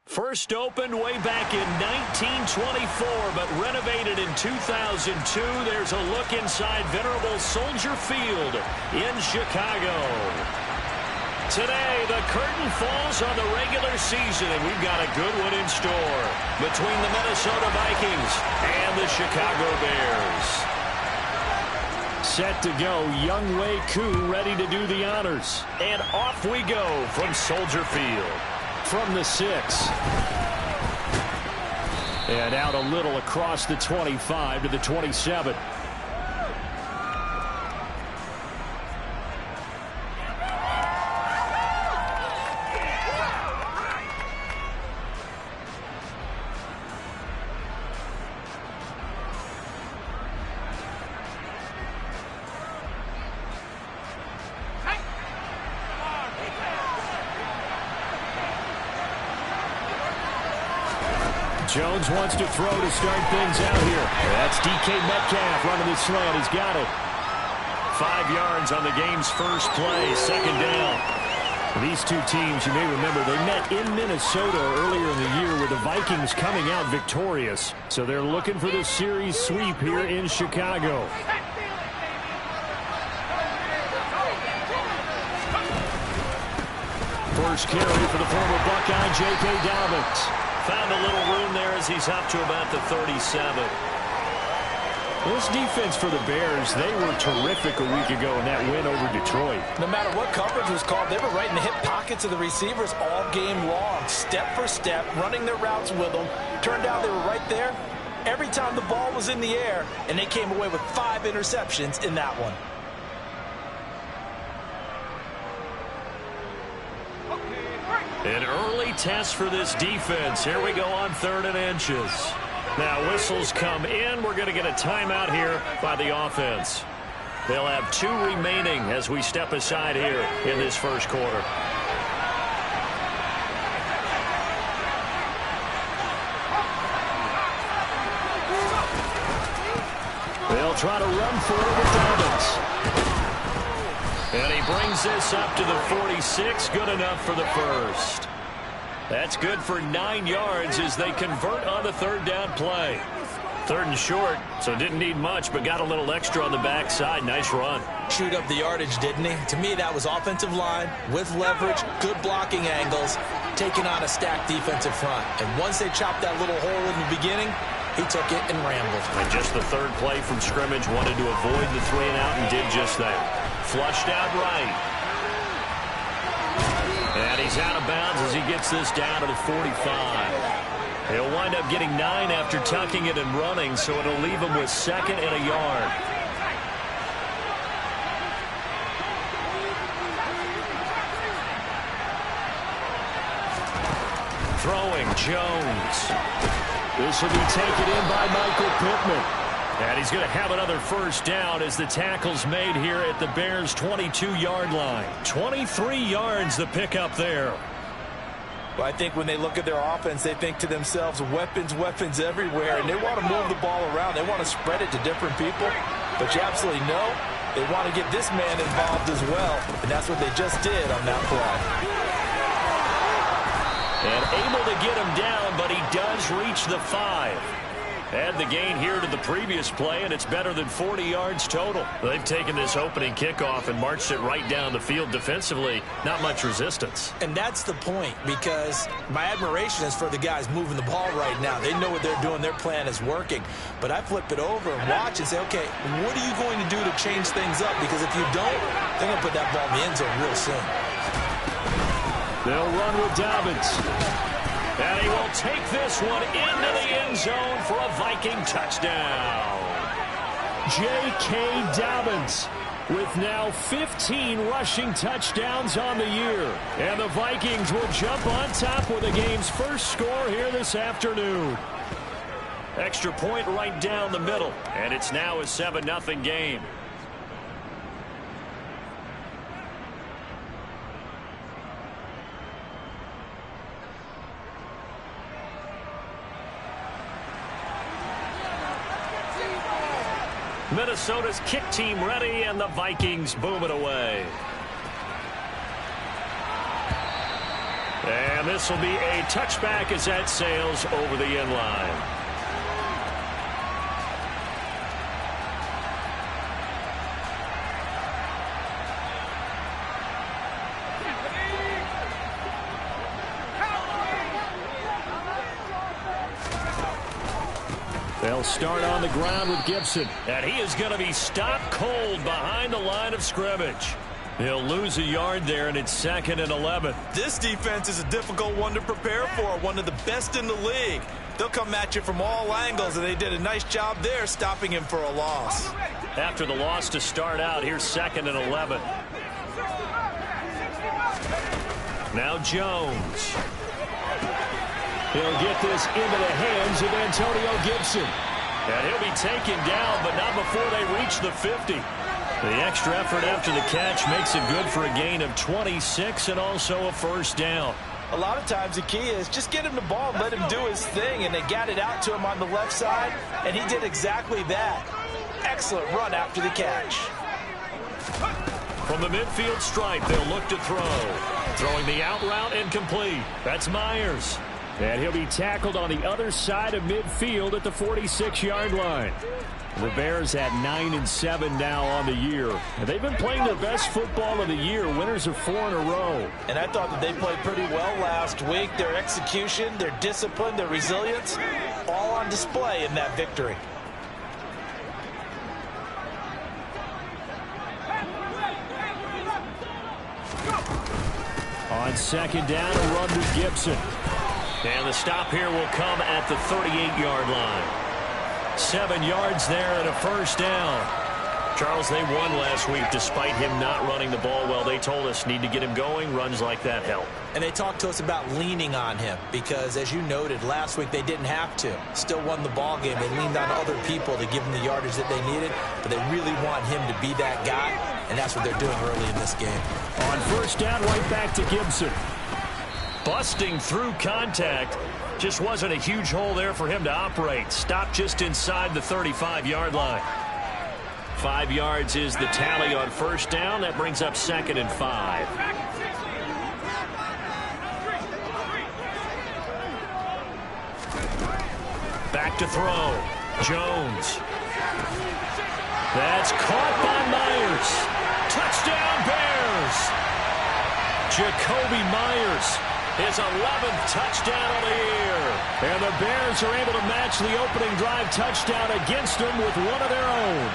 First opened way back in 1924, but renovated in 2002. There's a look inside venerable Soldier Field in Chicago. Today, the curtain falls on the regular season, and we've got a good one in store between the Minnesota Vikings and the Chicago Bears. Set to go, Younghoe Koo ready to do the honors. And off we go from Soldier Field. From the 6. And out a little across the 25 to the 27. Jones wants to throw to start things out here. That's DK Metcalf running the slant. He's got it. 5 yards on the game's first play, second down. These two teams, you may remember, they met in Minnesota earlier in the year with the Vikings coming out victorious. So they're looking for the series sweep here in Chicago. First carry for the former Buckeye, J.K. Dobbins. Found a little room there as he's up to about the 37. This defense for the Bears, they were terrific a week ago in that win over Detroit. No matter what coverage was called, they were right in the hip pockets of the receivers all game long, step for step, running their routes with them. Turned out they were right there every time the ball was in the air, and they came away with 5 interceptions in that one. An early test for this defense. Here we go on 3rd and inches. Now whistles come in. We're going to get a timeout here by the offense. They'll have 2 remaining as we step aside here in this first quarter. They'll try to run forward with Dobbins. And he brings this up to the 46. Good enough for the first. That's good for 9 yards as they convert on the 3rd down play. 3rd and short, so didn't need much, but got a little extra on the backside. Nice run. Chewed up the yardage, didn't he? To me, that was offensive line with leverage, good blocking angles, taking on a stacked defensive front. And once they chopped that little hole in the beginning, he took it and rambled. And just the 3rd play from scrimmage, wanted to avoid the 3 and out and did just that. Flushed out right. And he's out of bounds as he gets this down to the 45. He'll wind up getting 9 after tucking it and running, so it'll leave him with 2nd and a yard. Throwing Jones. This will be taken in by Michael Pittman. And he's going to have another first down as the tackle's made here at the Bears' 22-yard line. 23 yards the pickup there. Well, I think when they look at their offense, they think to themselves, weapons, weapons everywhere, and they want to move the ball around. They want to spread it to different people. But you absolutely know they want to get this man involved as well, and that's what they just did on that play. And able to get him down, but he does reach the 5. Add the gain here to the previous play, and it's better than 40 yards total. They've taken this opening kickoff and marched it right down the field defensively. Not much resistance. And that's the point, because my admiration is for the guys moving the ball right now. They know what they're doing. Their plan is working. But I flip it over and watch and say, okay, what are you going to do to change things up? Because if you don't, they're going to put that ball in the end zone real soon. They'll run with Dobbins. And he will take this one into the end zone for a Viking touchdown. J.K. Dobbins with now 15 rushing touchdowns on the year. And the Vikings will jump on top with the game's first score here this afternoon. Extra point right down the middle. And it's now a 7-0 game. Minnesota's kick team ready, and the Vikings boom it away. And And this will be a touchback as that sails over the end line. They'll start on the ground with Gibson. And he is going to be stopped cold behind the line of scrimmage. He'll lose a yard there, and it's 2nd and 11. This defense is a difficult one to prepare for, one of the best in the league. They'll come at you from all angles, and they did a nice job there stopping him for a loss. After the loss to start out, here's 2nd and 11. Now Jones. He'll get this into the hands of Antonio Gibson. And he'll be taken down, but not before they reach the 50. The extra effort after the catch makes it good for a gain of 26 and also a first down. A lot of times the key is just get him the ball and let him do his thing, and they got it out to him on the left side, and he did exactly that. Excellent run after the catch. From the midfield stripe, they'll look to throw. Throwing the out route incomplete. That's Myers. And he'll be tackled on the other side of midfield at the 46-yard line. The Bears at 9-7 now on the year. And they've been playing their best football of the year. Winners of 4 in a row. And I thought that they played pretty well last week. Their execution, their discipline, their resilience, all on display in that victory. On 2nd down, a run with Gibson. And the stop here will come at the 38-yard line. 7 yards there and a first down. Charles, they won last week despite him not running the ball well. They told us need to get him going. Runs like that help. And they talked to us about leaning on him because, as you noted, last week they didn't have to. Still won the ball game. They leaned on other people to give them the yardage that they needed, but they really want him to be that guy, and that's what they're doing early in this game. On first down, right back to Gibson. Busting through contact. Just wasn't a huge hole there for him to operate. Stopped just inside the 35-yard line. 5 yards is the tally on first down. That brings up 2nd and 5. Back to throw. Jones. That's caught by Myers. Touchdown Bears. Jacoby Myers. His 11th touchdown of the year. And the Bears are able to match the opening drive touchdown against them with one of their own.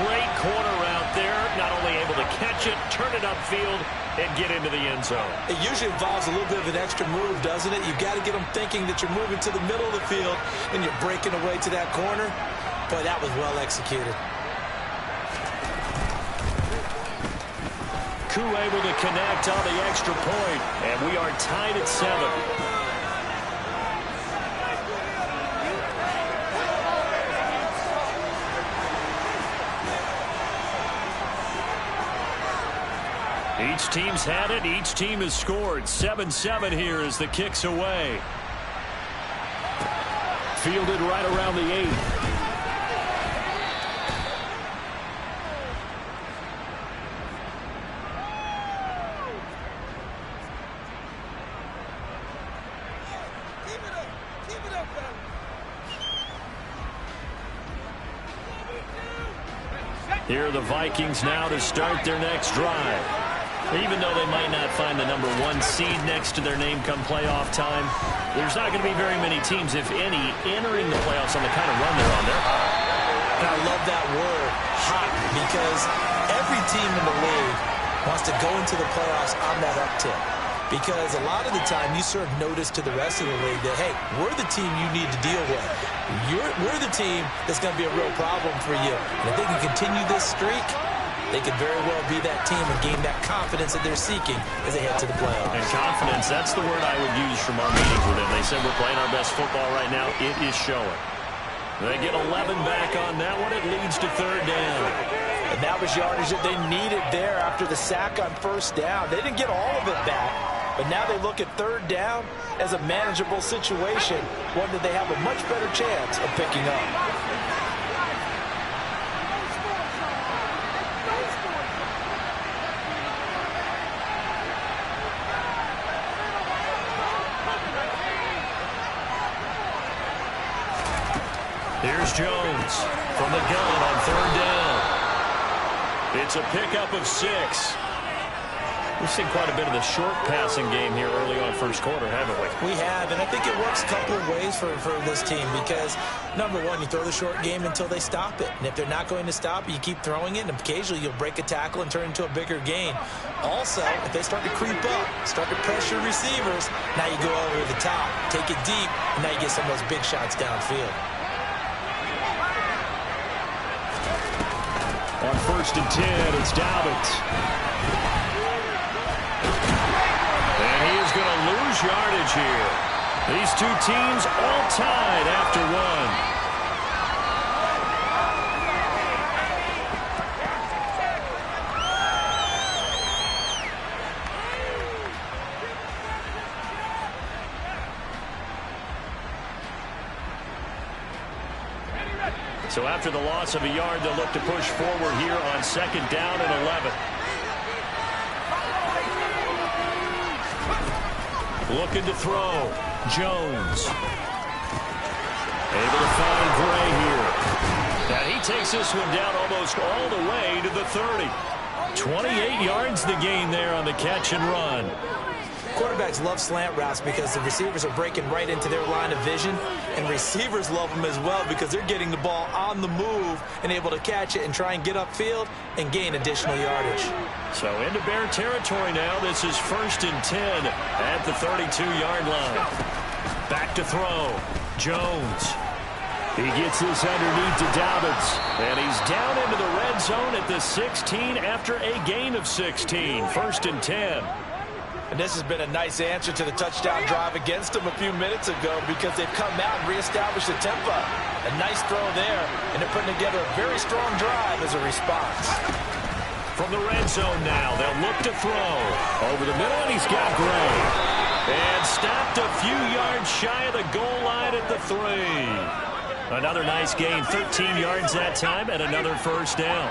Great corner route there. Not only able to catch it, turn it upfield, and get into the end zone. It usually involves a little bit of an extra move, doesn't it? You've got to get them thinking that you're moving to the middle of the field and you're breaking away to that corner. Boy, that was well executed. Koo able to connect on the extra point, and we are tied at 7. Each team's had it. Each team has scored. 7-7 here as the kick's away. Fielded right around the 8. Here are the Vikings now to start their next drive. Even though they might not find the number 1 seed next to their name come playoff time, there's not going to be very many teams, if any, entering the playoffs on the kind of run they're on. They're hot. And I love that word, hot, because every team in the league wants to go into the playoffs on that uptick. Because a lot of the time you serve notice to the rest of the league that, hey, we're the team you need to deal with. We're the team that's going to be a real problem for you. And if they can continue this streak, they could very well be that team and gain that confidence that they're seeking as they head to the playoffs. And confidence, that's the word I would use from our meetings with them. They said we're playing our best football right now. It is showing. They get 11 back on that one. It leads to 3rd down. And that was yardage that they needed there after the sack on first down. They didn't get all of it back, but now they look at 3rd down as a manageable situation, one that they have a much better chance of picking up. Here's Jones from the gun on third down. It's a pickup of 6. We've seen quite a bit of the short passing game here early on first quarter, haven't we? We have, and I think it works a couple of ways for this team because, number one, you throw the short game until they stop it. And if they're not going to stop it, you keep throwing it, and occasionally you'll break a tackle and turn it into a bigger gain. Also, if they start to creep up, start to pressure receivers, now you go over the top, take it deep, and now you get some of those big shots downfield. On 1st and 10, it's Dobbins. And he is going to lose yardage here. These two teams all tied after one. So after the loss of a yard, they'll look to push forward here on 2nd down and 11. Looking to throw. Jones. Able to find Gray here. And he takes this one down almost all the way to the 30. 28 yards the gain there on the catch and run. Quarterbacks love slant routes because the receivers are breaking right into their line of vision, and receivers love them as well because they're getting the ball on the move and able to catch it and try and get upfield and gain additional yardage. So into Bear territory now. This is 1st and 10 at the 32-yard line. Back to throw. Jones. He gets this underneath to Dobbins, and he's down into the red zone at the 16 after a gain of 16. 1st and 10. And this has been a nice answer to the touchdown drive against them a few minutes ago because they've come out and reestablished the tempo. A nice throw there, and they're putting together a very strong drive as a response. From the red zone now, they'll look to throw. Over the middle, and he's got Gray. And stopped a few yards shy of the goal line at the 3. Another nice gain, 13 yards that time, and another 1st down.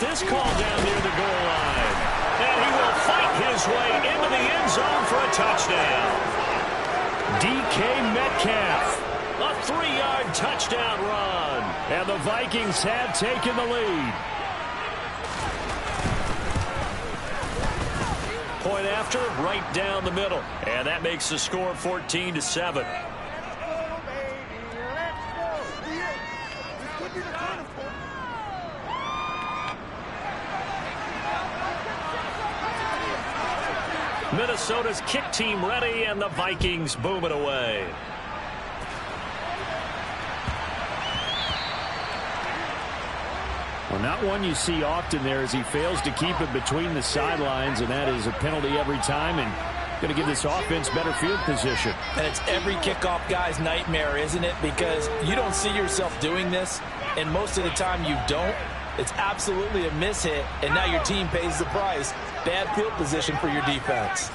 This call down near the goal line. And he will fight his way into the end zone for a touchdown. DK Metcalf. A 3-yard touchdown run. And the Vikings have taken the lead. Point after, right down the middle. And that makes the score 14-7. Minnesota's kick team ready, and the Vikings boom it away. Well, not one you see often there as he fails to keep it between the sidelines, and that is a penalty every time, and going to give this offense better field position. And it's every kickoff guy's nightmare, isn't it? Because you don't see yourself doing this, and most of the time you don't. It's absolutely a mishit, and now your team pays the price. Bad field position for your defense.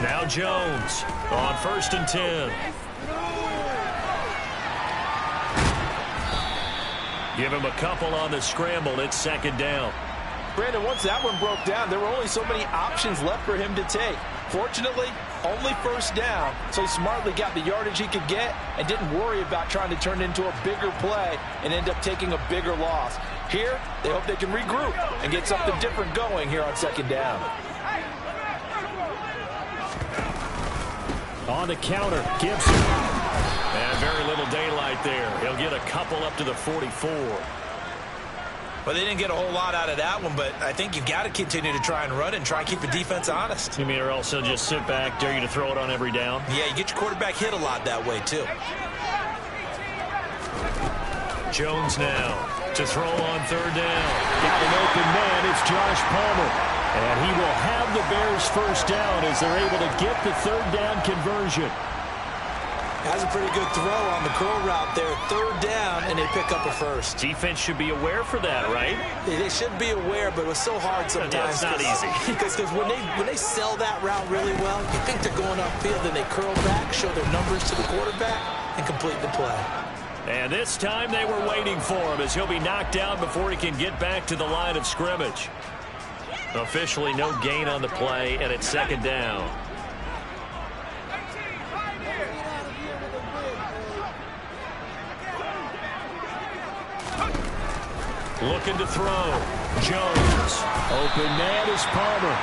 Now Jones on 1st and 10. Give him a couple on the scramble. It's 2nd down. Brandon, once that one broke down, there were only so many options left for him to take. Fortunately, only 1st down, so he smartly got the yardage he could get and didn't worry about trying to turn it into a bigger play and end up taking a bigger loss. Here, they hope they can regroup and get something different going here on 2nd down. On the counter, Gibson. And very little daylight there. He'll get a couple up to the 44. Well, they didn't get a whole lot out of that one, but I think you've got to continue to try and run and try and keep the defense honest. You mean or else he'll just sit back, dare you to throw it on every down? Yeah, you get your quarterback hit a lot that way, too. Jones now to throw on 3rd down. Got an open man. It's Josh Palmer. And he will have the Bears 1st down as they're able to get the 3rd down conversion. That's a pretty good throw on the curl route there. Third down, and they pick up a first. Defense should be aware for that, right? They should be aware, but it was so hard sometimes. Yeah, it's not easy. Because when they sell that route really well, you think they're going upfield, and they curl back, show their numbers to the quarterback, and complete the play. And this time they were waiting for him as he'll be knocked down before he can get back to the line of scrimmage. Officially no gain on the play, and it's second down. Looking to throw. Jones. Open man is Palmer.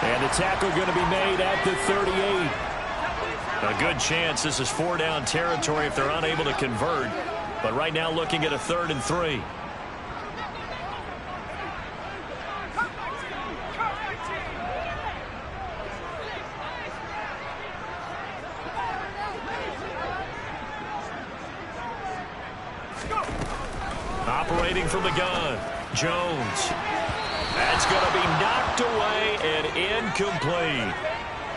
And the tackle going to be made at the 38. A good chance this is 4-down territory if they're unable to convert. But right now looking at a 3rd and 3. Operating from the gun. Jones. That's going to be knocked away and incomplete.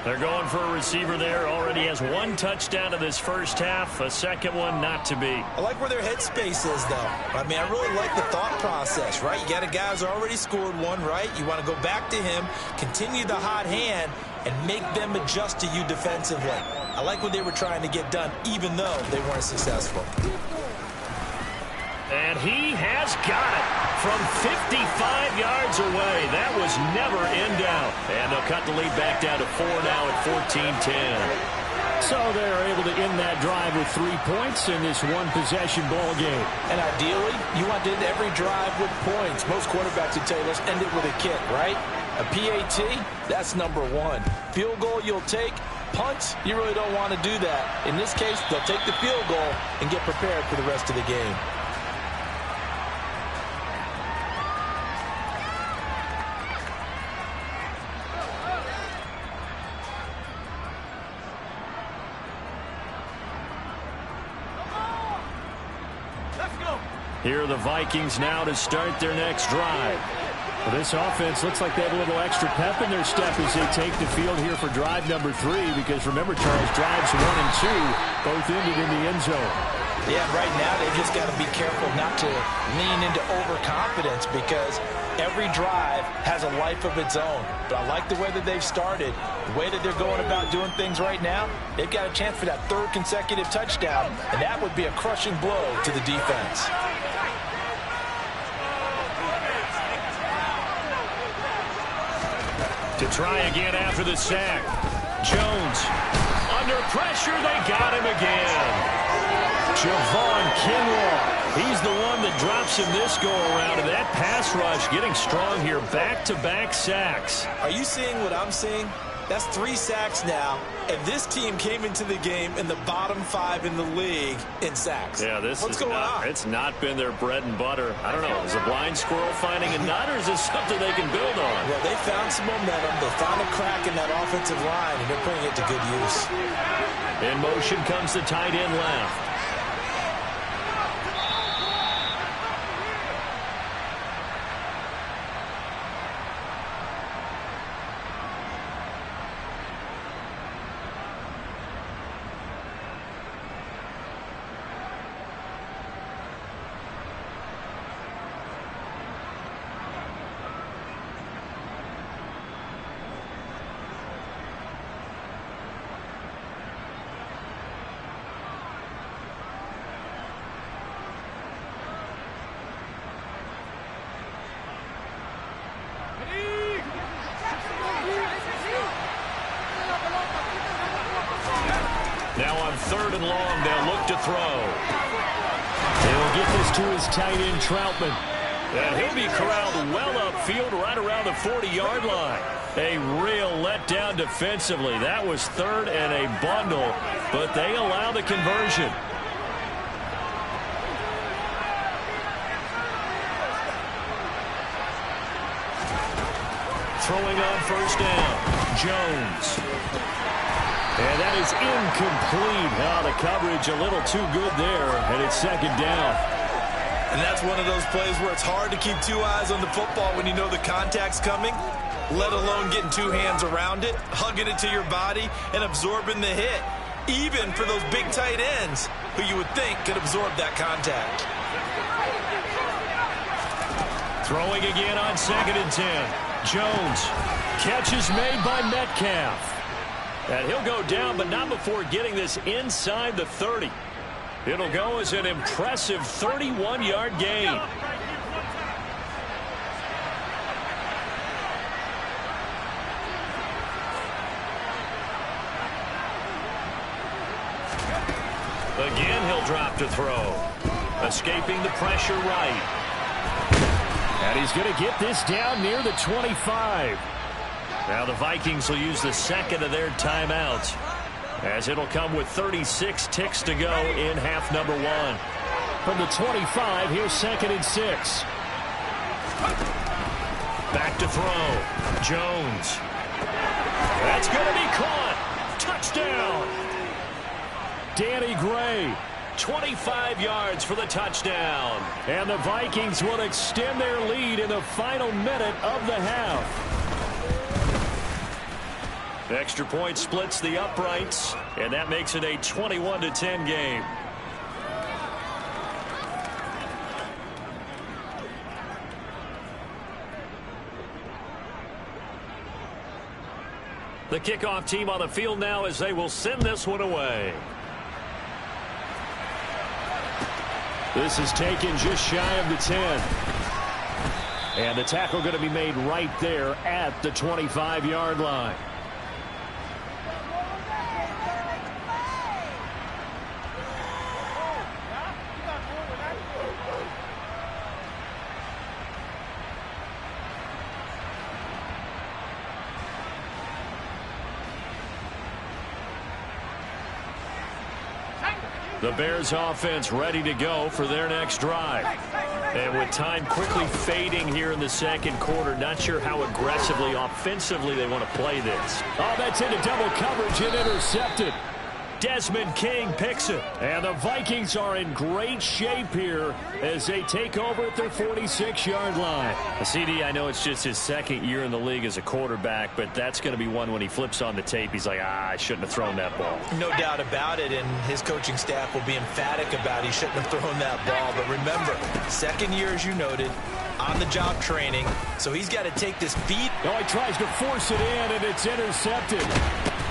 They're going for a receiver there. Already has 1 touchdown in this first half. A second one not to be. I like where their headspace is, though. I mean, I really like the thought process, right? You got a guy who's already scored 1, right? You want to go back to him, continue the hot hand, and make them adjust to you defensively. I like what they were trying to get done, even though they weren't successful. And he has got it from 55 yards away. That was never in doubt. And they'll cut the lead back down to 4 now at 14-10. So they're able to end that drive with 3 points in this one-possession ball game. And ideally, you want to end every drive with points. Most quarterbacks would tell you, let's end it with a kick, right? A PAT, that's number 1. Field goal you'll take. Punts, you really don't want to do that. In this case, they'll take the field goal and get prepared for the rest of the game. Here are the Vikings now to start their next drive. Well, this offense looks like they have a little extra pep in their step as they take the field here for drive number 3. Because remember, Charles, drives 1 and 2 both ended in the end zone. Yeah, right now they've just got to be careful not to lean into overconfidence because every drive has a life of its own. But I like the way that they've started, the way that they're going about doing things right now. They've got a chance for that 3rd consecutive touchdown, and that would be a crushing blow to the defense. To try again after the sack. Jones. Under pressure, they got him again. Javon Kinlaw. He's the one that drops him this go-around. And that pass rush getting strong here. Back-to-back sacks. Are you seeing what I'm seeing? That's 3 sacks now. And this team came into the game in the bottom 5 in the league in sacks. Yeah, What's going on? It's not been their bread and butter. I don't know. Is a blind squirrel finding a nut, or is this something they can build on? Well, they found some momentum. They found a crack in that offensive line, and they're putting it to good use. In motion comes the tight end left. Now on 3rd and long, they'll look to throw. They'll get this to his tight end, Troutman. And he'll be corralled well upfield right around the 40-yard line. A real letdown defensively. That was 3rd and a bundle, but they allow the conversion. Throwing on 1st down, Jones. And that is incomplete. Now the coverage a little too good there, and it's 2nd down. And that's one of those plays where it's hard to keep 2 eyes on the football when you know the contact's coming, let alone getting 2 hands around it, hugging it to your body, and absorbing the hit. even for those big tight ends who you would think could absorb that contact. Throwing again on 2nd and 10. Jones. Catch is made by Metcalf. And he'll go down, but not before getting this inside the 30. It'll go as an impressive 31-yard gain. Again, he'll drop to throw. Escaping the pressure right. And he's going to get this down near the 25. Now the Vikings will use the second of their timeouts, as it'll come with 36 ticks to go in half number 1. From the 25, here's 2nd and 6. Back to throw. Jones. That's going to be caught. Touchdown. Danny Gray. 25 yards for the touchdown. And the Vikings will extend their lead in the final minute of the half. The extra point splits the uprights, and that makes it a 21-10 game. The kickoff team on the field now as they will send this one away. This is taken just shy of the 10. And the tackle going to be made right there at the 25-yard line. The Bears offense ready to go for their next drive. And with time quickly fading here in the second quarter, not sure how aggressively, offensively they want to play this. Oh, that's into double coverage and intercepted. Desmond King picks it. And the Vikings are in great shape here as they take over at their 46-yard line. CD, I know it's just his second year in the league as a quarterback, but that's going to be one when he flips on the tape. He's like, I shouldn't have thrown that ball. No doubt about it, and his coaching staff will be emphatic about he shouldn't have thrown that ball. But remember, second year, as you noted, on-the-job training, so he's got to take this feed. Oh, he tries to force it in, and it's intercepted.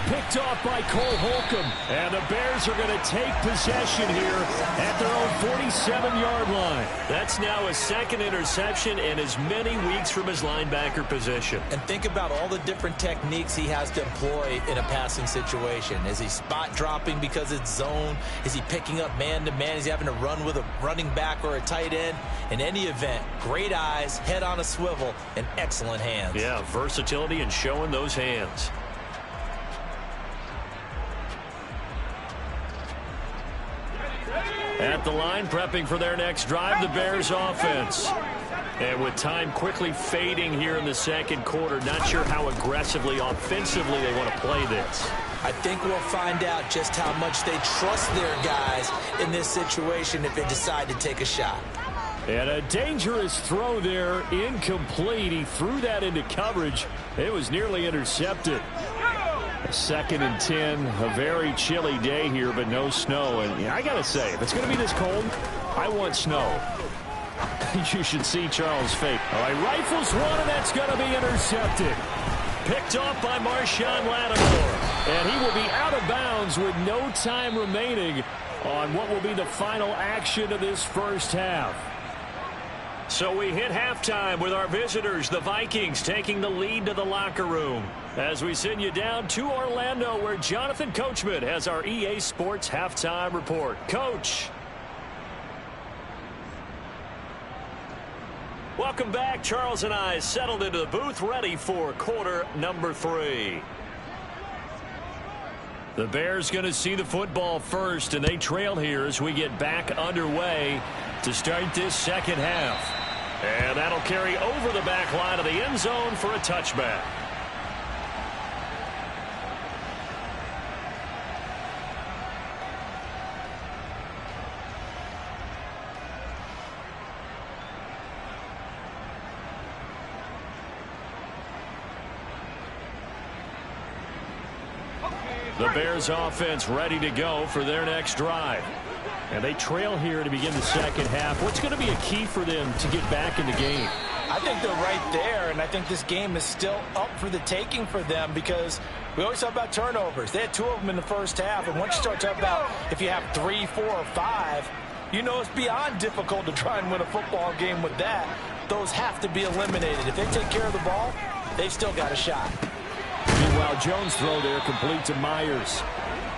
Picked off by Cole Holcomb. And the Bears are going to take possession here at their own 47-yard line. That's now his second interception in as many weeks from his linebacker position. And think about all the different techniques he has to employ in a passing situation. Is he spot dropping because it's zone? Is he picking up man-to-man? Is he having to run with a running back or a tight end? In any event, great eyes, head on a swivel, and excellent hands. Yeah, versatility and showing those hands. At the line, prepping for their next drive, the Bears offense. And with time quickly fading here in the second quarter, not sure how aggressively, offensively they want to play this. I think we'll find out just how much they trust their guys in this situation if they decide to take a shot. And a dangerous throw there, incomplete. He threw that into coverage. It was nearly intercepted. 2nd and 10, a very chilly day here, but no snow. And I got to say, if it's going to be this cold, I want snow. You should see Charles' face. All right, rifles one, and that's going to be intercepted. Picked off by Marshawn Lattimore. And he will be out of bounds with no time remaining on what will be the final action of this first half. So we hit halftime with our visitors, the Vikings, taking the lead to the locker room. As we send you down to Orlando, where Jonathan Coachman has our EA Sports halftime report. Coach. Welcome back. Charles and I settled into the booth, ready for quarter number 3. The Bears going to see the football first, and they trail here as we get back underway to start this second half. And that'll carry over the back line of the end zone for a touchback. The Bears offense ready to go for their next drive. And they trail here to begin the second half. What's going to be a key for them to get back in the game? I think they're right there, and I think this game is still up for the taking for them because we always talk about turnovers. They had 2 of them in the first half, and once you start talking about if you have 3, 4, or 5, you know it's beyond difficult to try and win a football game with that. Those have to be eliminated. If they take care of the ball, they've still got a shot. Meanwhile, Jones' throw there complete to Myers.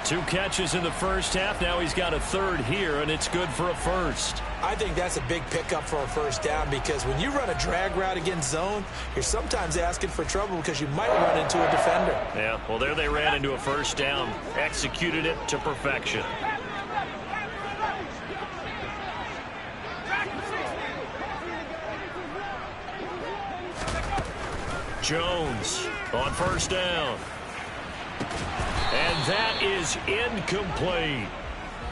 2 catches in the first half. Now he's got a third here, and it's good for a first. I think that's a big pickup for a first down because when you run a drag route against zone, you're sometimes asking for trouble because you might run into a defender. Yeah, well, there they ran into a first down. Executed it to perfection. Jones on first down. And that is incomplete.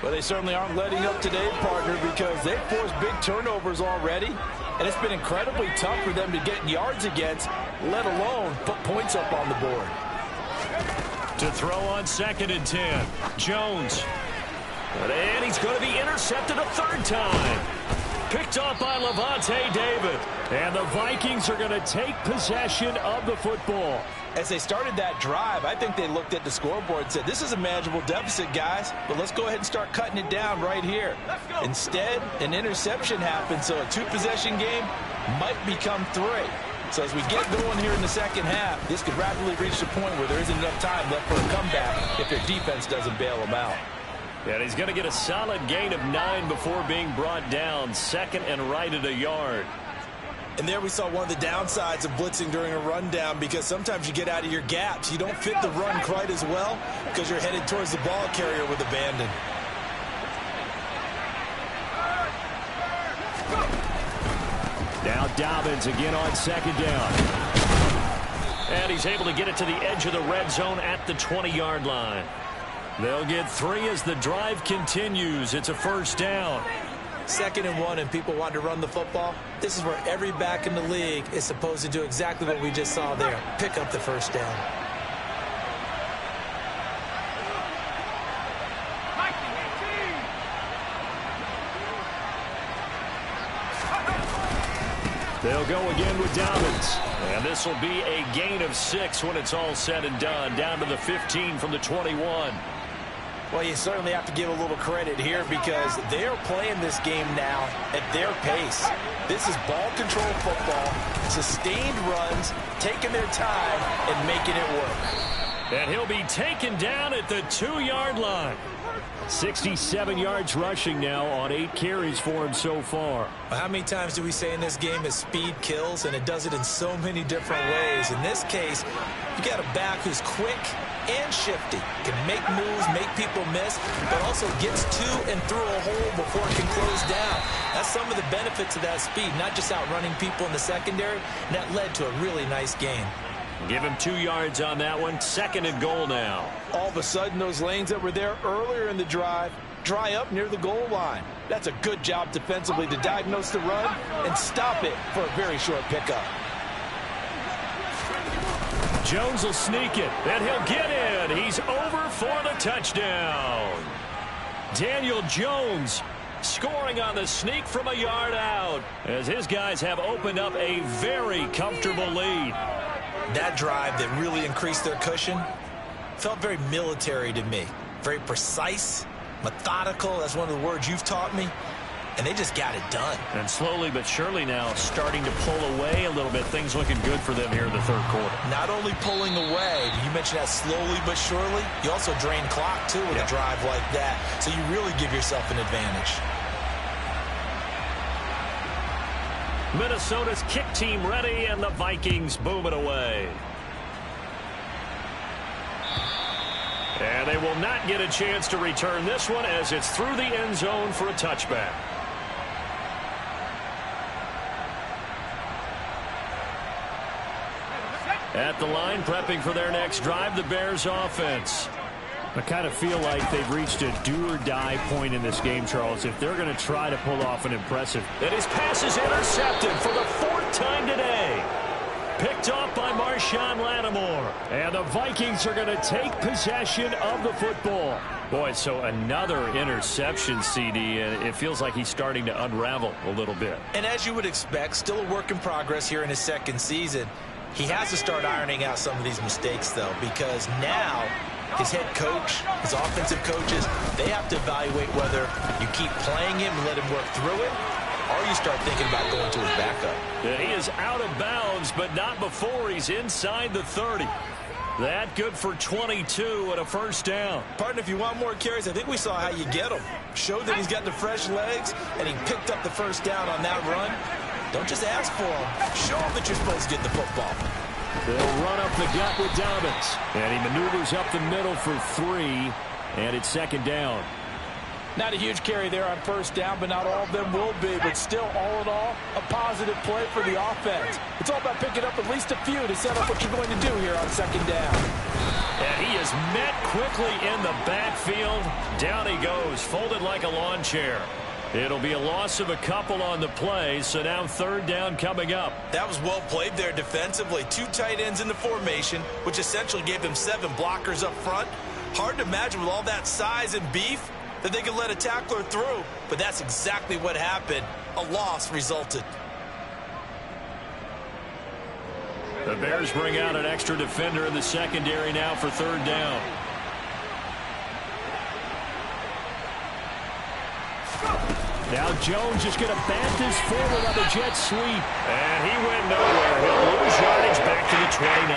Well, they certainly aren't letting up today, partner, because they've forced big turnovers already, and it's been incredibly tough for them to get yards against, let alone put points up on the board. To throw on 2nd and 10. Jones. And he's going to be intercepted a third time. Picked off by Levante David. And the Vikings are going to take possession of the football. As they started that drive, I think they looked at the scoreboard and said, this is a manageable deficit, guys, but let's go ahead and start cutting it down right here. Instead, an interception happened, so a 2-possession game might become 3. So as we get going here in the second half, this could rapidly reach the point where there isn't enough time left for a comeback if their defense doesn't bail them out. And he's going to get a solid gain of 9 before being brought down. 2nd and right at a yard. And there we saw one of the downsides of blitzing during a rundown because sometimes you get out of your gaps. You don't fit the run quite as well because you're headed towards the ball carrier with abandon. Now Dobbins again on 2nd down. And he's able to get it to the edge of the red zone at the 20-yard line. They'll get 3 as the drive continues. It's a first down. 2nd and 1 and people want to run the football. This is where every back in the league is supposed to do exactly what we just saw there. Pick up the first down. They'll go again with Dobbins. And this will be a gain of 6 when it's all said and done. Down to the 15 from the 21. Well, you certainly have to give a little credit here because they're playing this game now at their pace. This is ball control football, sustained runs, taking their time, and making it work. And he'll be taken down at the 2-yard line. 67 yards rushing now on 8 carries for him so far. How many times do we say in this game that speed kills, and it does it in so many different ways. In this case, you got a back who's quick and shifty, can make moves, make people miss, but also gets to and through a hole before it can close down. That's some of the benefits of that speed, not just outrunning people in the secondary, and that led to a really nice game. Give him 2 yards on that one. 2nd and goal now. All of a sudden, those lanes that were there earlier in the drive dry up near the goal line. That's a good job defensively to diagnose the run and stop it for a very short pickup. Jones will sneak it, and he'll get in. He's over for the touchdown. Daniel Jones scoring on the sneak from a yard out as his guys have opened up a very comfortable lead. That drive that really increased their cushion felt very military to me. Very precise, methodical. That's one of the words you've taught me. And they just got it done. And slowly but surely now starting to pull away a little bit. Things looking good for them here in the third quarter. Not only pulling away, you mentioned that slowly but surely. You also drain clock, too, with a drive like that. So you really give yourself an advantage. Minnesota's kick team ready, and the Vikings boom it away. And they will not get a chance to return this one as it's through the end zone for a touchback. At the line, prepping for their next drive, the Bears offense. I kind of feel like they've reached a do-or-die point in this game, Charles, if they're going to try to pull off an impressive. And his pass is intercepted for the 4th time today. picked off by Marshawn Lattimore. And the Vikings are going to take possession of the football. Boy, so another interception, CD, and it feels like he's starting to unravel a little bit. And as you would expect, still a work in progress here in his second season. He has to start ironing out some of these mistakes, though, because now his head coach, his offensive coaches, they have to evaluate whether you keep playing him and let him work through it, or you start thinking about going to his backup. Yeah, he is out of bounds, but not before he's inside the 30. That good for 22 and a first down. Partner, if you want more carries, I think we saw how you get him. Showed that he's got the fresh legs, and he picked up the first down on that run. Don't just ask for him. Show him that you're supposed to get the football. They'll run up the gut with Dobbins. And he maneuvers up the middle for 3, and it's second down. Not a huge carry there on first down, but not all of them will be. But still, all in all, a positive play for the offense. It's all about picking up at least a few to set up what you're going to do here on second down. And he is met quickly in the backfield. Down he goes, folded like a lawn chair. It'll be a loss of a couple on the play, so now third down coming up. That was well played there defensively. 2 tight ends in the formation, which essentially gave them 7 blockers up front. Hard to imagine with all that size and beef that they could let a tackler through, but that's exactly what happened. A loss resulted. The Bears bring out an extra defender in the secondary now for third down. Now Jones is going to bat this forward on the jet sweep. And he went nowhere. He'll lose yardage back to the 29.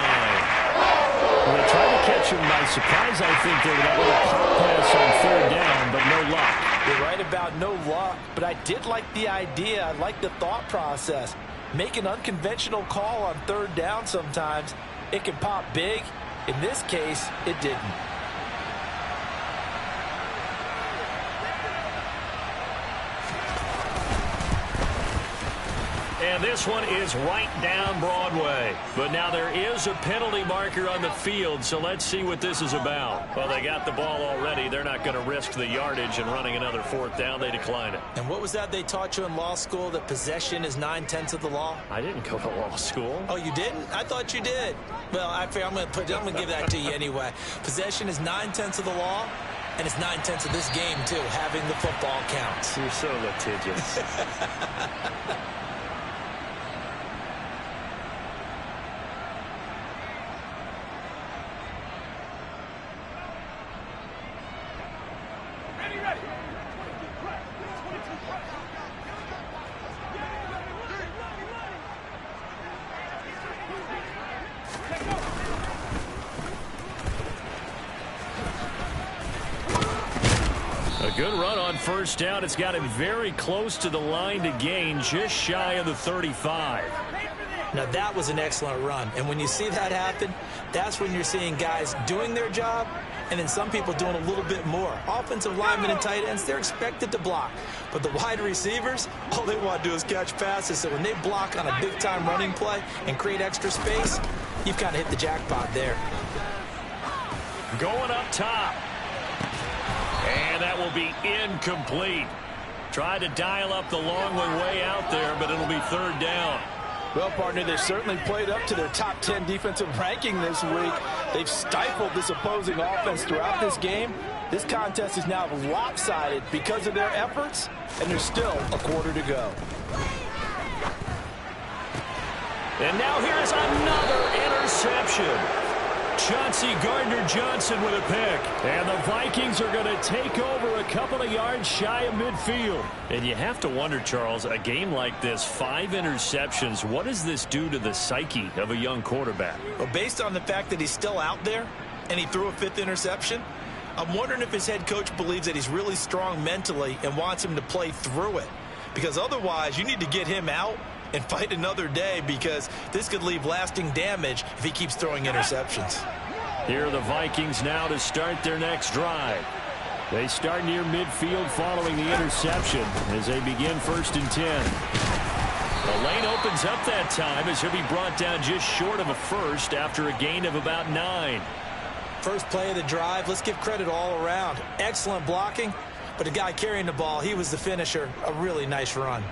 Well, they tried to catch him by surprise, I think, there with that little pop pass on third down, but no luck. You're right about no luck, but I did like the idea. I like the thought process. Make an unconventional call on third down sometimes. It can pop big. In this case, it didn't. And this one is right down Broadway. But now there is a penalty marker on the field, so let's see what this is about. Well, they got the ball already. They're not going to risk the yardage and running another fourth down. They decline it. And what was that they taught you in law school, that possession is 9/10 of the law? I didn't go to law school. Oh, you didn't? I thought you did. Well, I'm going to give that to you anyway. Possession is 9/10 of the law. And it's 9/10 of this game, too. Having the football counts. You're so litigious. Good run on first down. It's got him very close to the line to gain, just shy of the 35. Now, that was an excellent run. And when you see that happen, that's when you're seeing guys doing their job and then some people doing a little bit more. Offensive linemen and tight ends, they're expected to block. But the wide receivers, all they want to do is catch passes. So when they block on a big-time running play and create extra space, you've kind of hit the jackpot there. Going up top. And that will be incomplete. Tried to dial up the long one way out there, but it'll be third down. Well, partner, they certainly played up to their top 10 defensive ranking this week. They've stifled this opposing offense throughout this game. This contest is now lopsided because of their efforts, and there's still a quarter to go. And now here's another interception. Chauncey Gardner-Johnson with a pick. And the Vikings are going to take over a couple of yards shy of midfield. And you have to wonder, Charles, a game like this, 5 interceptions, what does this do to the psyche of a young quarterback? Well, based on the fact that he's still out there and he threw a 5th interception, I'm wondering if his head coach believes that he's really strong mentally and wants him to play through it. Because otherwise, you need to get him out and fight another day, because this could leave lasting damage if he keeps throwing interceptions. Here are the Vikings now to start their next drive. They start near midfield following the interception as they begin 1st and 10. The lane opens up that time as he'll be brought down just short of a first after a gain of about 9. First play of the drive, let's give credit all around. Excellent blocking, but the guy carrying the ball, he was the finisher. A really nice run.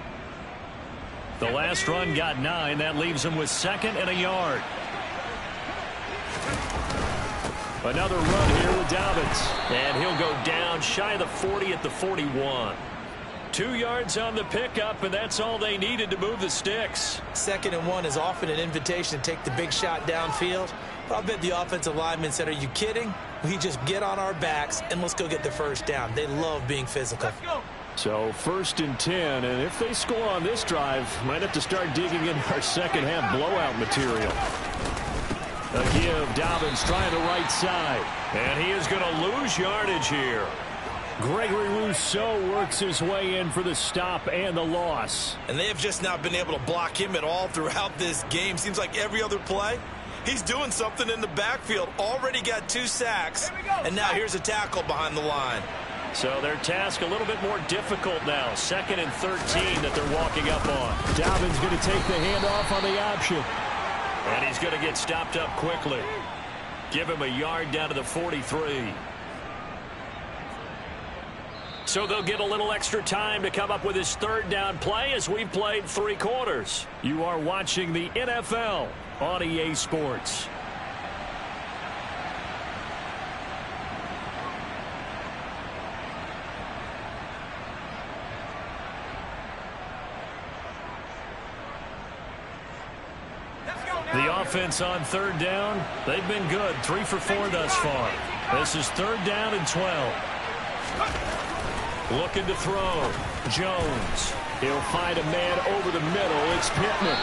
The last run got 9. That leaves him with 2nd and a yard. Another run here with Dobbins. And he'll go down shy of the 40 at the 41. 2 yards on the pickup, and that's all they needed to move the sticks. 2nd and 1 is often an invitation to take the big shot downfield. But I'll bet the offensive lineman said, are you kidding? We just get on our backs and let's go get the first down. They love being physical. So 1st and 10, and if they score on this drive, might have to start digging in our second half blowout material. A give, Dobbins trying the right side, and he is going to lose yardage here. Gregory Rousseau works his way in for the stop and the loss. And they have just not been able to block him at all throughout this game. Seems like every other play, he's doing something in the backfield. Already got 2 sacks, and now here's a tackle behind the line. So their task a little bit more difficult now. 2nd and 13 that they're walking up on. Dobbins going to take the handoff on the option. And he's going to get stopped up quickly. Give him a yard down to the 43. So they'll get a little extra time to come up with his 3rd down play as we've played 3 quarters. You are watching the NFL on EA Sports. The offense on 3rd down, they've been good. 3 for 4 thus far. This is 3rd down and 12. Looking to throw. Jones. He'll find a man over the middle. It's Pittman.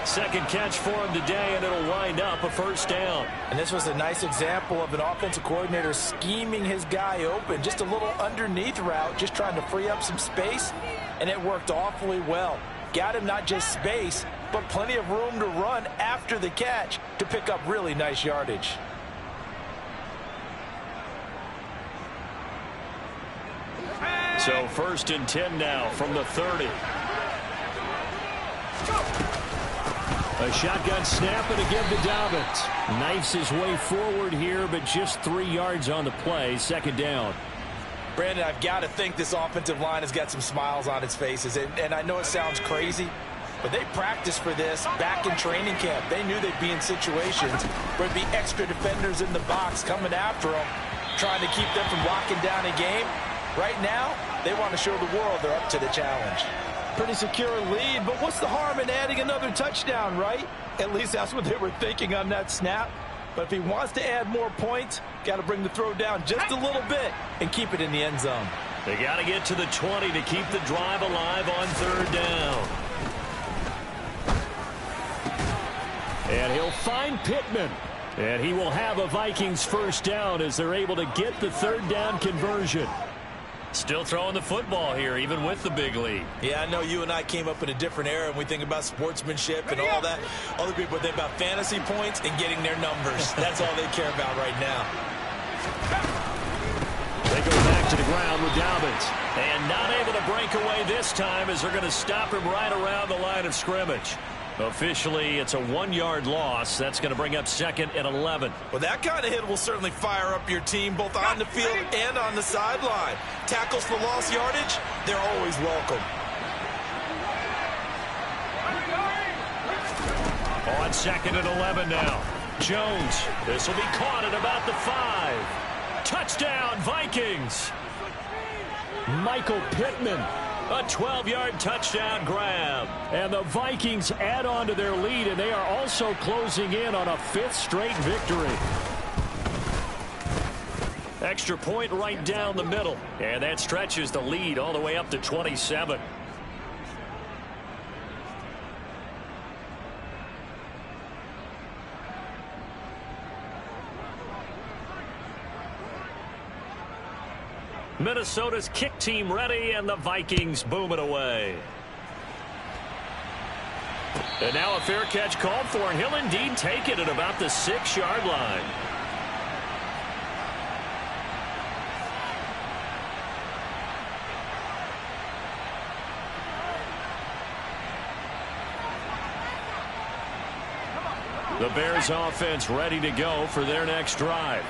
2nd catch for him today, and it'll wind up a 1st down. And this was a nice example of an offensive coordinator scheming his guy open. Just a little underneath route, just trying to free up some space, and it worked awfully well. Got him not just space, but plenty of room to run after the catch to pick up really nice yardage. So 1st and 10 now from the 30. A shotgun snap and a give to Dobbins. Knifes his way forward here, but just 3 yards on the play. 2nd down. Brandon, I've got to think this offensive line has got some smiles on its faces. And I know it sounds crazy, but they practiced for this back in training camp. They knew they'd be in situations where there'd be extra defenders in the box coming after them, trying to keep them from locking down a game. Right now, they want to show the world they're up to the challenge. Pretty secure lead, but what's the harm in adding another touchdown, right? At least that's what they were thinking on that snap. But if he wants to add more points, got to bring the throw down just a little bit and keep it in the end zone. They got to get to the 20 to keep the drive alive on 3rd down. And he'll find Pittman. And he will have a Vikings 1st down as they're able to get the 3rd down conversion. Still throwing the football here, even with the big lead. Yeah, I know you and I came up in a different era, and we think about sportsmanship and all that. Other people think about fantasy points and getting their numbers. That's all they care about right now. They go back to the ground with Dobbins. And not able to break away this time as they're going to stop him right around the line of scrimmage. Officially, it's a 1-yard loss. That's going to bring up 2nd and 11. Well, that kind of hit will certainly fire up your team both on the field and on the sideline. Tackles for lost yardage, they're always welcome. On 2nd and 11 now. Jones. This will be caught at about the 5. Touchdown, Vikings. Michael Pittman. A 12-yard touchdown grab. And the Vikings add on to their lead, and they are also closing in on a 5th straight victory. Extra point right down the middle. And that stretches the lead all the way up to 27. Minnesota's kick team ready, and the Vikings boom it away. And now a fair catch called for, and he'll indeed take it at about the 6-yard line. The Bears offense ready to go for their next drive.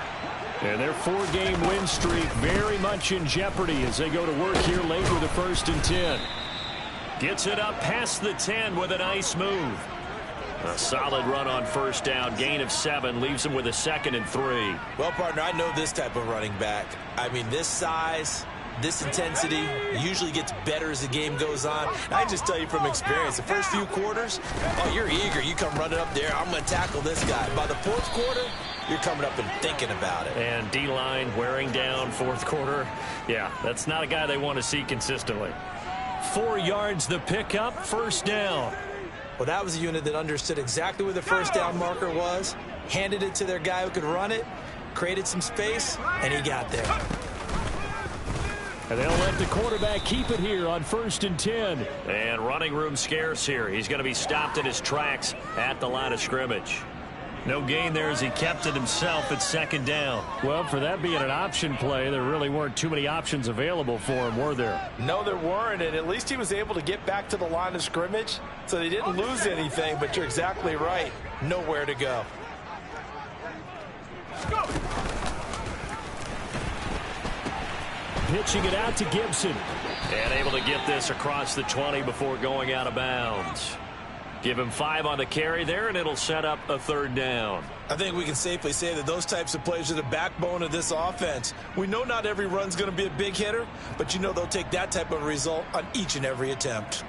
And their 4-game win streak very much in jeopardy as they go to work here late with a 1st and 10. Gets it up past the 10 with a nice move. A solid run on first down. Gain of 7 leaves him with a 2nd and 3. Well, partner, I know this type of running back. I mean, this size, this intensity usually gets better as the game goes on. I just tell you from experience, the first few quarters, oh, you're eager. You come running up there, I'm going to tackle this guy. By the 4th quarter, you're coming up and thinking about it. And D-line wearing down 4th quarter. Yeah, that's not a guy they want to see consistently. 4 yards the pickup, first down. Well, that was a unit that understood exactly where the first down marker was, handed it to their guy who could run it, created some space, and he got there. And they'll let the quarterback keep it here on 1st and 10. And running room scarce here. He's going to be stopped in his tracks at the line of scrimmage. No gain there as he kept it himself at 2nd down. Well, for that being an option play, there really weren't too many options available for him, were there? No, there weren't, and at least he was able to get back to the line of scrimmage, so they didn't lose anything, but you're exactly right. Nowhere to go. Pitching it out to Gibson. And able to get this across the 20 before going out of bounds. Give him 5 on the carry there, and it'll set up a 3rd down. I think we can safely say that those types of plays are the backbone of this offense. We know not every run's going to be a big hitter, but you know they'll take that type of result on each and every attempt.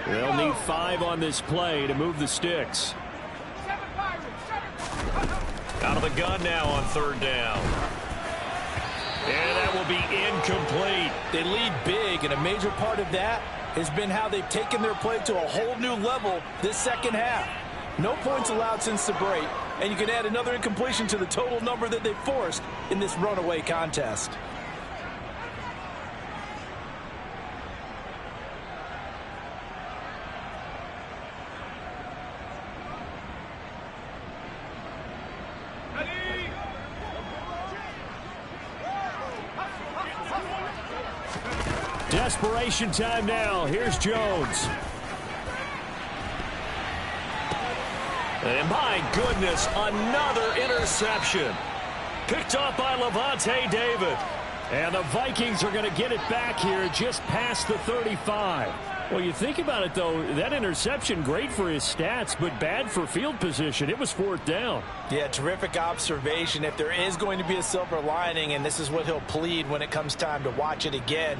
They'll need 5 on this play to move the sticks. Out of the gun now on 3rd down. And that will be incomplete. They lead big, and a major part of that has been how they've taken their play to a whole new level this second half. No points allowed since the break, and you can add another incompletion to the total number that they forced in this runaway contest. Desperation time now. Here's Jones. And my goodness, another interception. Picked off by Levante David. And the Vikings are going to get it back here just past the 35. Well, you think about it, though, that interception, great for his stats, but bad for field position. It was 4th down. Yeah, terrific observation. If there is going to be a silver lining, and this is what he'll plead when it comes time to watch it again,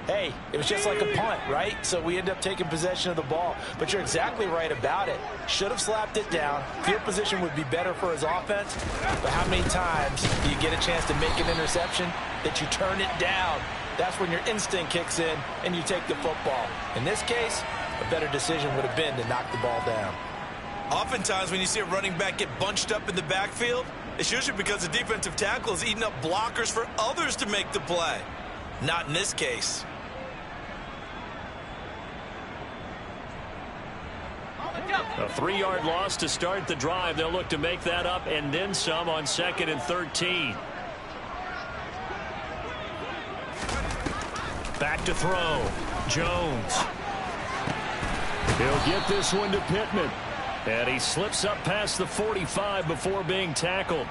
hey, it was just like a punt, right? So we end up taking possession of the ball. But you're exactly right about it. Should have slapped it down. Field position would be better for his offense. But how many times do you get a chance to make an interception that you turn it down? That's when your instinct kicks in and you take the football. In this case, a better decision would have been to knock the ball down. Oftentimes when you see a running back get bunched up in the backfield, it's usually because the defensive tackle is eating up blockers for others to make the play. Not in this case. A 3-yard loss to start the drive. They'll look to make that up and then some on 2nd and 13. Back to throw. Jones. He'll get this one to Pittman. And he slips up past the 45 before being tackled.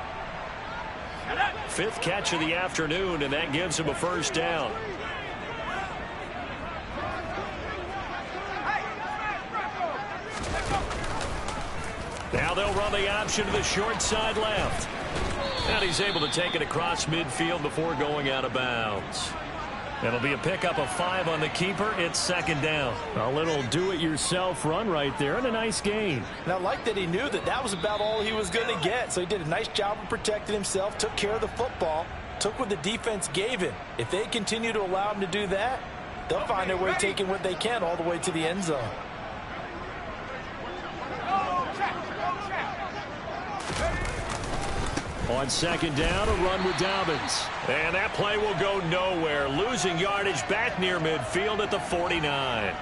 5th catch of the afternoon, and that gives him a 1st down. Now they'll run the option to the short side left. And he's able to take it across midfield before going out of bounds. It'll be a pickup of 5 on the keeper. It's 2nd down. A little do-it-yourself run right there and a nice gain. And I like that he knew that that was about all he was going to get. So he did a nice job of protecting himself, took care of the football, took what the defense gave him. If they continue to allow him to do that, they'll find their way taking what they can all the way to the end zone. On 2nd down, a run with Dobbins. And that play will go nowhere. Losing yardage back near midfield at the 49.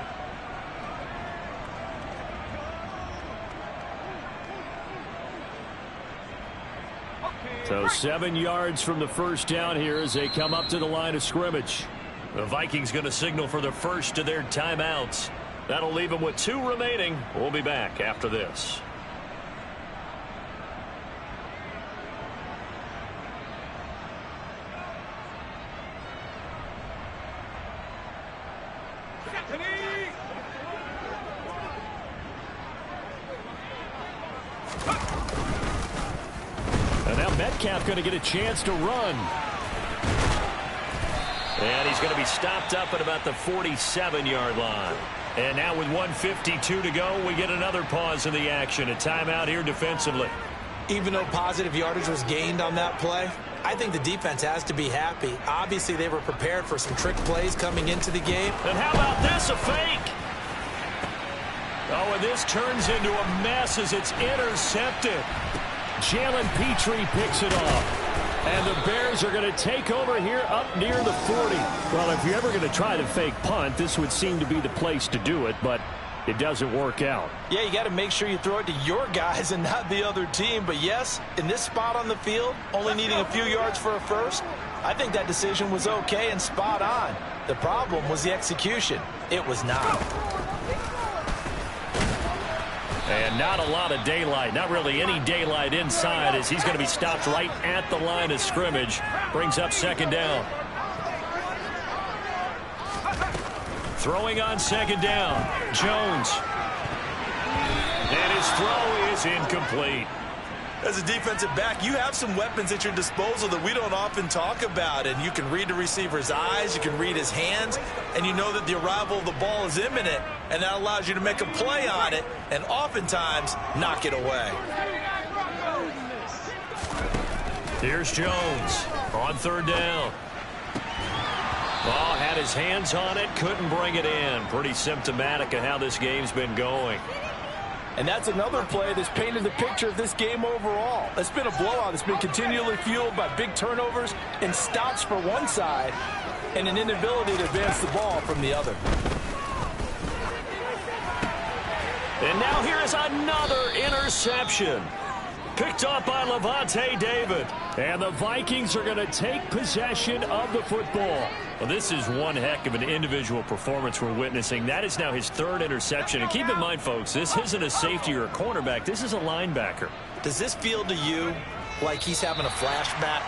So 7 yards from the 1st down here as they come up to the line of scrimmage. The Vikings going to signal for the first of their timeouts. That'll leave them with 2 remaining. We'll be back after this. Metcalf going to get a chance to run. And he's going to be stopped up at about the 47-yard line. And now with 1:52 to go, we get another pause in the action. A timeout here defensively. Even though positive yardage was gained on that play, I think the defense has to be happy. Obviously, they were prepared for some trick plays coming into the game. And how about this, a fake? Oh, and this turns into a mess as it's intercepted. Jalen Petrie picks it off. And the Bears are going to take over here up near the 40. Well, if you're ever going to try to fake punt, this would seem to be the place to do it, but it doesn't work out. Yeah, you got to make sure you throw it to your guys and not the other team. But yes, in this spot on the field, only needing a few yards for a first, I think that decision was okay and spot on. The problem was the execution. It was not. And not a lot of daylight, not really any daylight inside, as he's going to be stopped right at the line of scrimmage. Brings up second down. Throwing on second down, Jones. And his throw is incomplete. As a defensive back, you have some weapons at your disposal that we don't often talk about. And you can read the receiver's eyes, you can read his hands, and you know that the arrival of the ball is imminent. And that allows you to make a play on it and oftentimes knock it away. Here's Jones on third down. Ball had his hands on it, couldn't bring it in. Pretty symptomatic of how this game's been going. And that's another play that's painted the picture of this game overall. It's been a blowout. It's been continually fueled by big turnovers and stops for one side and an inability to advance the ball from the other. And now here is another interception. Picked off by Levante David. And the Vikings are going to take possession of the football. Well, this is one heck of an individual performance we're witnessing. That is now his third interception. And keep in mind, folks, this isn't a safety or a cornerback. This is a linebacker. Does this feel to you like he's having a flashback?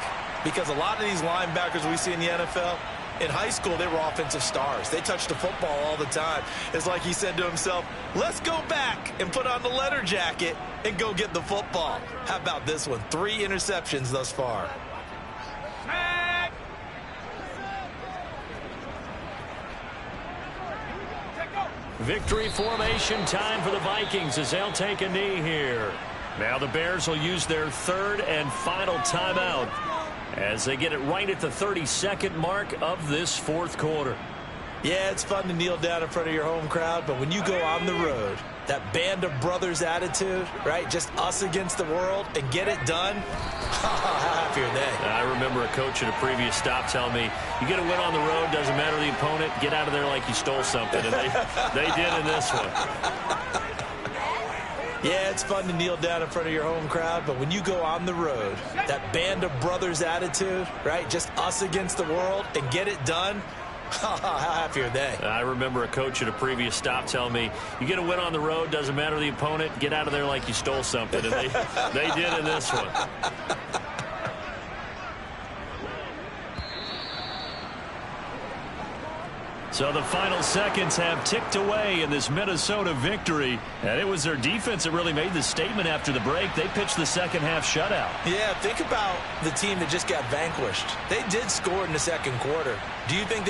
Because a lot of these linebackers we see in the NFL, in high school, they were offensive stars. They touched the football all the time. It's like he said to himself, let's go back and put on the leather jacket and go get the football. How about this one? 3 interceptions thus far. Victory formation time for the Vikings as they'll take a knee here. Now the Bears will use their third and final timeout as they get it right at the 32nd mark of this fourth quarter. Yeah, it's fun to kneel down in front of your home crowd, but when you go on the road, that band of brothers attitude, right? Just us against the world and get it done. How happy are they? I remember a coach at a previous stop telling me, you get a win on the road, doesn't matter the opponent, get out of there like you stole something. And they did in this one. Yeah, it's fun to kneel down in front of your home crowd, but when you go on the road, that band of brothers attitude, right? Just us against the world and get it done. How happy are they? I remember a coach at a previous stop telling me, you get a win on the road, doesn't matter the opponent, get out of there like you stole something. And they did in this one. So the final seconds have ticked away in this Minnesota victory. And it was their defense that really made the statement after the break. They pitched the second half shutout. Yeah, think about the team that just got vanquished. They did score in the second quarter. Do you think